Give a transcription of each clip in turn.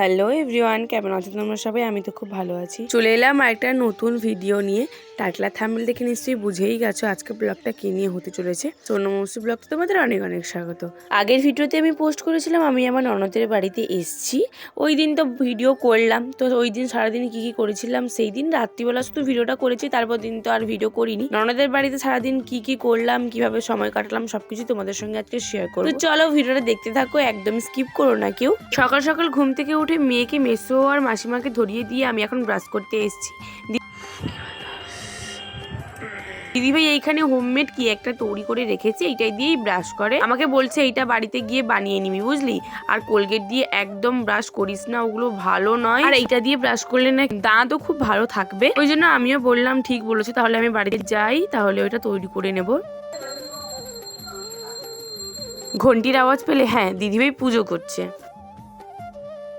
Hello everyone, কেমন আছো তোমরা সবাই? আমি তো খুব ভালো আছি। চলে এলাম একটা নতুন ভিডিও নিয়ে। টাইটেল আর থাম্বনেল দেখে নিশ্চয়ই বুঝেই গেছো আজকে ব্লগটা কি নিয়ে হতে চলেছে। সোনমসি ব্লগটা তোমাদের অনেক অনেক স্বাগত। আগের ভিডিওতে আমি পোস্ট করেছিলাম আমি আমার ননদের বাড়িতে এসেছি। ওই দিন তো ভিডিও করলাম, তো ওই দিন সারাদিন কি কি করেছিলাম সেই দিন রাত্রিবেলা শুধু ভিডিওটা করেছি, তারপর দিন তো আর ভিডিও করিনি। ননদের বাড়িতে সারাদিন কি কি করলাম, কিভাবে সময় কাটালাম সবকিছু তোমাদের সঙ্গে আজকে শেয়ার করবো। তো চলো ভিডিওটা দেখতে থাকো, একদম স্কিপ করো না কেউ। সকাল সকাল ঘুম থেকে উঠে মেয়েকে মেসো আর মাসিমাকে ধরিয়ে দিয়ে আমি এখন ব্রাশ করতে এসেছি। দিদিভাই এইখানে হোমমেড কি একটা তৈরি করে রেখেছে, এইটাই দিয়েই ব্রাশ করে। আমাকে বলছে এইটা বাড়িতে গিয়ে বানিয়ে নিবি বুঝলি, আর কোলগেট দিয়ে একদম ব্রাশ করিস না, ওগুলো ভালো নয়, আর এইটা দিয়ে ব্রাশ করলে না দাঁতও খুব ভালো থাকবে। ওই জন্য আমিও বললাম ঠিক বলেছে, তাহলে আমি বাড়িতে যাই, তাহলে ওইটা তৈরি করে নেব। ঘন্টির আওয়াজ পেলে হ্যাঁ দিদিভাই পুজো করছে।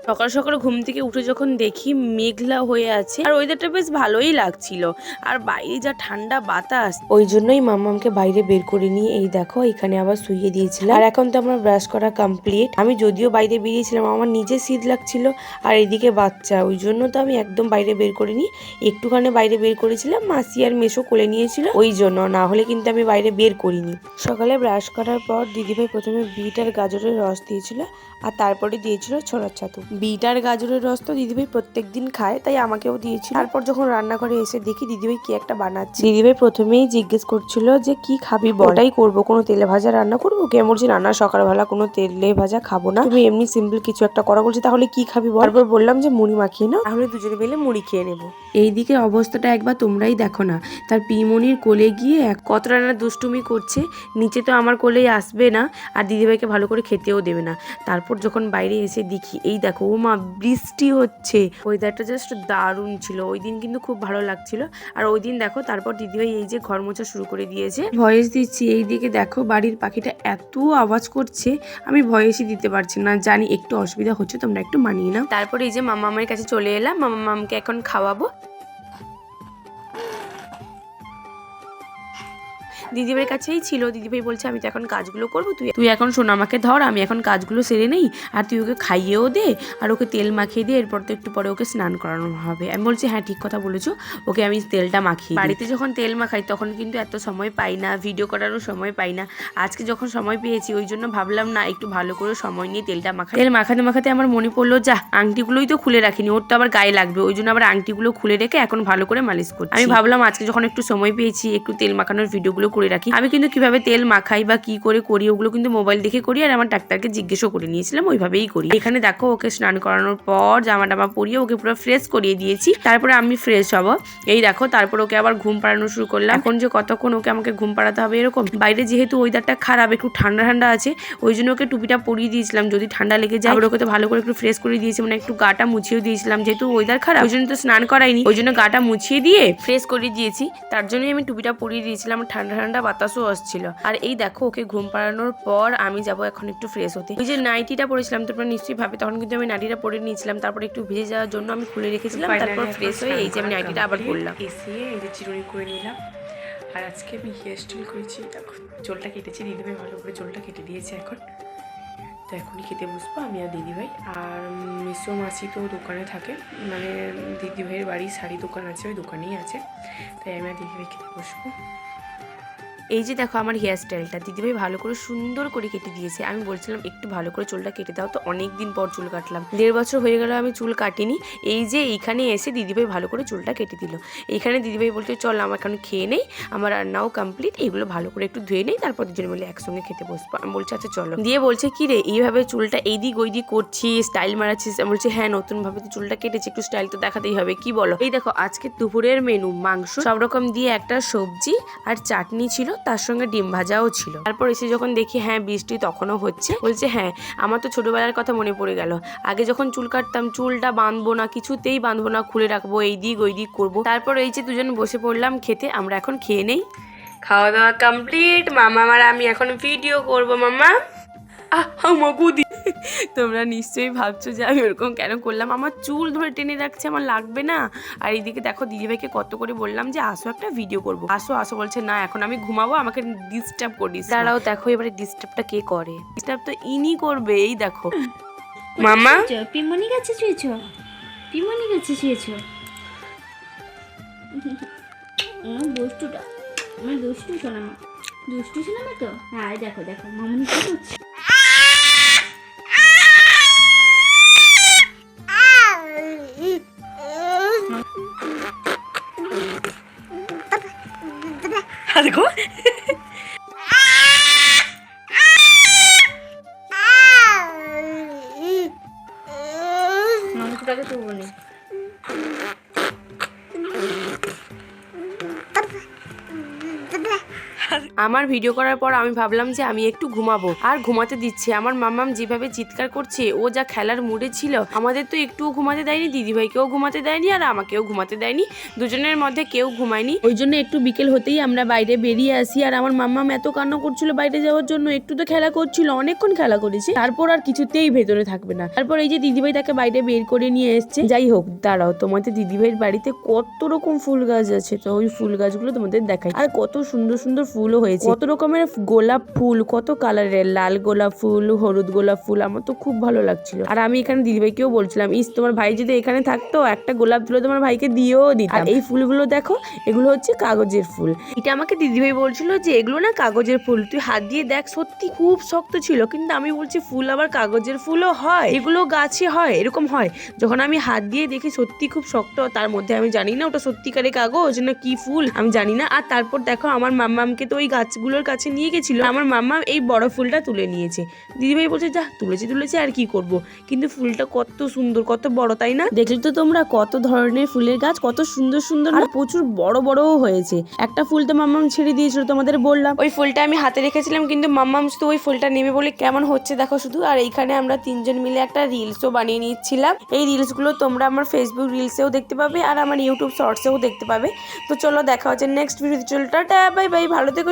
সকাল সকাল ঘুম থেকে উঠে যখন দেখি মেঘলা হয়ে আছে আর ওয়েদারটা বেশ ভালোই লাগছিল, আর বাইরে যা ঠান্ডা বাতাস, ওই জন্যই মাম্মামকে বাইরে বের করে নিয়ে এই দেখো এখানে আবার শুইয়ে দিয়েছিলাম। আর এখন তো আমার ব্রাশ করা কমপ্লিট। আমি যদিও বাইরে বেরিয়েছিলাম, আমার নিজে শীত লাগছিল আর এদিকে বাচ্চা, ওই জন্য তো আমি একদম বাইরে বের করিনি, একটুখানি বাইরে বের করেছিলাম। মাসি আর মেসো কোলে নিয়েছিল, ওই জন্য, না হলে কিন্তু আমি বাইরে বের করিনি। সকালে ব্রাশ করার পর দিদিভাই প্রথমে বিট আর গাজরের রস দিয়েছিল, আর তারপরে দিয়েছিল ছোলার ছাতু। বিট আর গাজরের রস তো দিদিভাই প্রত্যেকদিন খায়, তাই আমাকেও দিয়েছিল। তারপর যখন রান্নাঘরে এসে দেখি দিদিভাই কি একটা বানাচ্ছে। দিদিভাই প্রথমেই জিজ্ঞেস করছিল যে কি খাবি বল। ওটাই করবো, কোনো তেলে ভাজা রান্না করবো? কে বলছি না না সকালবেলা কোনো তেলে ভাজা খাবো না, তুমি এমনি সিম্পল কিছু একটা করা। বলছি তাহলে কি খাবি বল? তারপর বললাম যে মুড়ি মাখিয়ে নাও, তাহলে দুজনে মিলে মুড়ি খেয়ে নেবো। এইদিকে অবস্থাটা একবার তোমরাই দেখো না, তার পিমনির কোলে গিয়ে কতটা না দুষ্টুমি করছে। নিচে তো আমার কোলেই আসবে না, আর দিদিভাইকে ভালো করে খেতেও দেবে না। তারপর যখন বাইরে এসে দেখি এই দেখো ও মা বৃষ্টি হচ্ছে, ওয়েদারটা জাস্ট দারুণ ছিল। ওই দিন কিন্তু খুব ভালো লাগছিল। আর ওই দিন দেখো তারপর দিদিভাই এই যে ঘর মোছা শুরু করে দিয়েছে। ভয়েস দিচ্ছি, এই দিকে দেখো বাড়ির পাখিটা এত আওয়াজ করছে, আমি ভয়েসই দিতে পারছি না, জানি একটু অসুবিধা হচ্ছে, তোমরা একটু মানিয়ে নাও। তারপর এই যে মামামের কাছে চলে এলাম, মামামকে এখন খাওয়াবো। দিদিভাইয়ের কাছেই ছিল। দিদিভাই বলছে আমি তো এখন কাজগুলো করবো, তুই এখন শোন আমাকে ধর, আমি এখন কাজগুলো সেরে নেই, আর তুই ওকে খাইয়েও দে আর ওকে তেল মাখিয়ে দে, এরপর তো একটু পরে ওকে স্নান করানো হবে। আমি বলছি হ্যাঁ ঠিক কথা বলেছো, ওকে আমি তেলটা মাখিয়ে। বাড়িতে যখন তেল মাখাই তখন কিন্তু এত সময় পাই না, ভিডিও করারও সময় পাই না। আজকে যখন সময় পেয়েছি ওই জন্য ভাবলাম না একটু ভালো করে সময় নিয়ে তেলটা মাখাই। তেল মাখাতে মাখাতে আমার মনে পড়লো যা আংটিগুলোই তো খুলে রাখিনি, ওর তো আবার গায়ে লাগবে, ওই জন্য আবার আংটিগুলো খুলে রেখে এখন ভালো করে মালিশ করছি। আমি ভাবলাম আজকে যখন একটু সময় পেয়েছি একটু তেল মাখানোর ভিডিওগুলো করে রাখি। আমি কিন্তু কিভাবে তেল মাখাই বা কি করে করি ওগুলো কিন্তু মোবাইল দেখে করি, আর আমার ডাক্তারকে জিজ্ঞেসও করে নিয়েছিলাম, ওইভাবেই করি। এখানে দেখো ওকে স্নান করানোর পর জামা টামা পরিয়ে ওকে পুরো ফ্রেশ করিয়ে দিয়েছি, তারপরে আমি ফ্রেশ হব। এই দেখো তারপর ওকে আবার ঘুম পাড়ানো শুরু করলাম। এখন যে কতক্ষণ ওকে আমাকে ঘুম পাড়াতে হবে এরকম, বাইরে যেহেতু ওয়েদারটা খারাপ, একটু ঠান্ডা ঠান্ডা আছে, ওই জন্য ওকে টুপিটা পরিয়ে দিয়েছিলাম যদি ঠান্ডা লেগে যায়। ওকে তো ভালো করে একটু ফ্রেশ করে দিয়েছি, মানে একটু গাটা মুছিয়ে দিয়েছিলাম, যেহেতু ওয়েদার খারাপ ওই জন্য তো স্নান করাইনি, ওই জন্য গাটা মুছিয়ে দিয়ে ফ্রেশ করে দিয়েছি, তার জন্যই আমি টুপিটা পরিয়ে দিয়েছিলাম। ঠান্ডা ঠান্ডা বাতাসও আসছিল। আর এই দেখো ওকে ঘুম পাড়ানোর পর আমি যাব এখন একটু ফ্রেশ হতে। ওই যে নাইটিটা পরেছিলাম তোমরা নিশ্চয়ই ভাবে, তখন কিন্তু আমি নাইটিটা পরে নিয়েছিলাম, তারপর একটু ভিজে যাওয়ার জন্য আমি খুলে রেখেছিলাম, তারপর ফ্রেশ হয়ে এই যে আমি নাইটিটা আবার পরলাম। এসে এই যে চিরুনি করে নিলাম, আর আজকে আমি হেয়ার স্টাইল করেছি, দেখো চুলটা কেটেছি, দিদিভাই ভালো করে চুলটা কেটে দিয়েছে এখন। তো এখনই খেতে বসবো আমি আর দিদিভাই, আর মিশো মাসি তো দোকানে থাকে, মানে দিদিভাইয়ের বাড়ির শাড়ি দোকান আছে, ওই দোকানেই আছে, তাই আমি আর দিদিভাই খেতে বসবো। এই যে দেখো আমার হেয়ার স্টাইলটা দিদিভাই ভালো করে সুন্দর করে কেটে দিয়েছে। আমি বলছিলাম একটু ভালো করে চুলটা কেটে দাও, তো অনেক দিন পর চুল কাটলাম, 1.5 বছর হয়ে গেল আমি চুল কাটিনি। এই যে এইখানে এসে দিদিভাই ভালো করে চুলটা কেটে দিল। এইখানে দিদিভাই বলতে চল আমার এখন খেয়ে নেই, আমার রান্নাও কমপ্লিট, এগুলো ভালো করে একটু ধুয়ে নেই, তারপর দুজনে মিলে একসঙ্গে খেতে বসবো। আমি বলছি আচ্ছা চলো। দিয়ে বলছে কি রে এইভাবে চুলটা এইদিক ওইদিক করছিস, স্টাইল মারাচ্ছিস? আমি বলছি হ্যাঁ নতুনভাবে তো চুলটা কেটেছি, একটু স্টাইল তো দেখাতেই হবে, কি বলো? এই দেখো আজকে দুপুরের মেনু মাংস সব রকম দিয়ে একটা সবজি আর চাটনি ছিল, তার সঙ্গে ডিম ভাজাও ছিল। তারপর এসে যখন দেখি হ্যাঁ বৃষ্টি তখনও হচ্ছে, বলছে হ্যাঁ আমার তো ছোটবেলার কথা মনে পড়ে গেল, আগে যখন চুল কাটতাম চুলটা বাঁধবো না, কিছুতেই বাঁধবো না, খুলে রাখবো, এই দিক ওই দিক করবো। তারপর এই যে দুজন বসে পড়লাম খেতে, আমরা এখন খেয়ে নেই। খাওয়া দাওয়া কমপ্লিট, মামা আর আমি এখন ভিডিও করবো। মামা মগুদি তোমরা নিশ্চয়ই ভাবছো যে আমি ওরকম কেন করলাম, আমার চুল ধরে টেনে রাখছে, আমার লাগবে না। আর এইদিকে দেখো দিদিভাইকে কত করে বললাম যে আসো একটা ভিডিও করবো, আসো আসো, বলছে না এখন আমি ঘুমাবো, আমাকে ডিস্টার্ব করিস। দাঁড়াও দেখো এবারে ডিস্টার্বটা কে করে, ডিস্টার্ব তো ইনি করবে। এই দেখো মামা পিমনি কাছে শুয়েছ? পিমনি কাছে শুয়েছ? আমার দুষ্টুটা, আমার দুষ্টু শোনামা, দুষ্টু শোনামা তো। হ্যাঁ দেখো দেখো মামনি কি করছে। দেখো মাংসটাকে তুলবো না। আমার ভিডিও করার পর আমি ভাবলাম যে আমি একটু ঘুমাবো, আর ঘুমাতে দিচ্ছে। আমার মাম্মাম যেভাবে চিৎকার করছে, ও যা খেলার মুডে ছিল, আমাদের তো একটুও ঘুমাতে দেয়নি, দিদিভাইকেও ঘুমাতে দেয়নি আর আমাকেও ঘুমাতে দেয়নি, দুজনের মধ্যে কেউ ঘুমায়নি। ওই জন্য একটু বিকেল হতেই আমরা বাইরে বেরিয়ে আসি, আর আমার মাম্মাম এত কান্না করছিল বাইরে যাওয়ার জন্য, একটু তো খেলা করছিল, অনেকক্ষণ খেলা করেছে, তারপর আর কিছুতেই ভেতরে থাকবে না। তারপর এই যে দিদিভাই তাকে বাইরে বের করে নিয়ে এসছে। যাই হোক, দাঁড়াও, তোমাদের দিদিভাইয়ের বাড়িতে কত রকম ফুল গাছ আছে, তো ওই ফুল গাছগুলো তোমাদের দেখাই। আর কত সুন্দর সুন্দর ফুলও হয়েছে, কত রকমের গোলাপ ফুল, কত কালারের, লাল গোলাপ ফুল, হলুদ গোলাপ ফুল, আমার তো খুব ভালো লাগছিল। আর আমি এখানে দিদিভাইকেও বলছিলাম, ইস তোমার ভাই যদি এখানে থাকতো একটা গোলাপ তুলে তোমার ভাইকে দিয়েও দিতাম। আর এই ফুলগুলো দেখো, এগুলো হচ্ছে কাগজের ফুল। এটা আমাকে দিদিভাই বলছিল যে এগুলো না কাগজের ফুল, তুই হাত দিয়ে দেখ, সত্যি খুব শক্ত ছিল। কিন্তু আমি বলছি ফুল আবার কাগজের ফুলও হয়, এগুলো গাছে হয়, এরকম হয়। যখন আমি হাত দিয়ে দেখি সত্যি খুব শক্ত, তার মধ্যে আমি জানি না ওটা সত্যিকারের কাগজ না কি ফুল, আমি জানি না। আর তারপর দেখো আমার মাম্মামকে তো ওই গাছগুলোর কাছে নিয়ে গেছিল, আমার মাম্মা এই বড় ফুলটা তুলে নিয়েছে। দিদিভাই বলছে যা তুলেছে আর কি করব, কিন্তু ফুলটা কত সুন্দর, কত বড়, তাই না? দেখলে তো তোমরা কত ধরনের ফুলের গাছ, কত সুন্দর সুন্দর, আর প্রচুর বড় বড়ও হয়েছে। একটা ফুল তো মাম্মাম ছেড়ে দিয়েছিল, তোমাদের বললাম, ওই ফুলটা আমি হাতে রেখেছিলাম, কিন্তু মাম্মাম শুধু ওই ফুলটা নেবে বলে কেমন হচ্ছে দেখো শুধু। আর এইখানে আমরা তিনজন মিলে একটা রিলসও বানিয়ে নিচ্ছিলাম। এই রিলসগুলো তোমরা আমার ফেসবুক রিলসেও দেখতে পাবে আর আমার ইউটিউব শর্টসেও দেখতে পাবে। তো চলো দেখা হচ্ছে নেক্সট ভিডিওতে। চলো টাটা, বাই বাই, ভালো থেকো।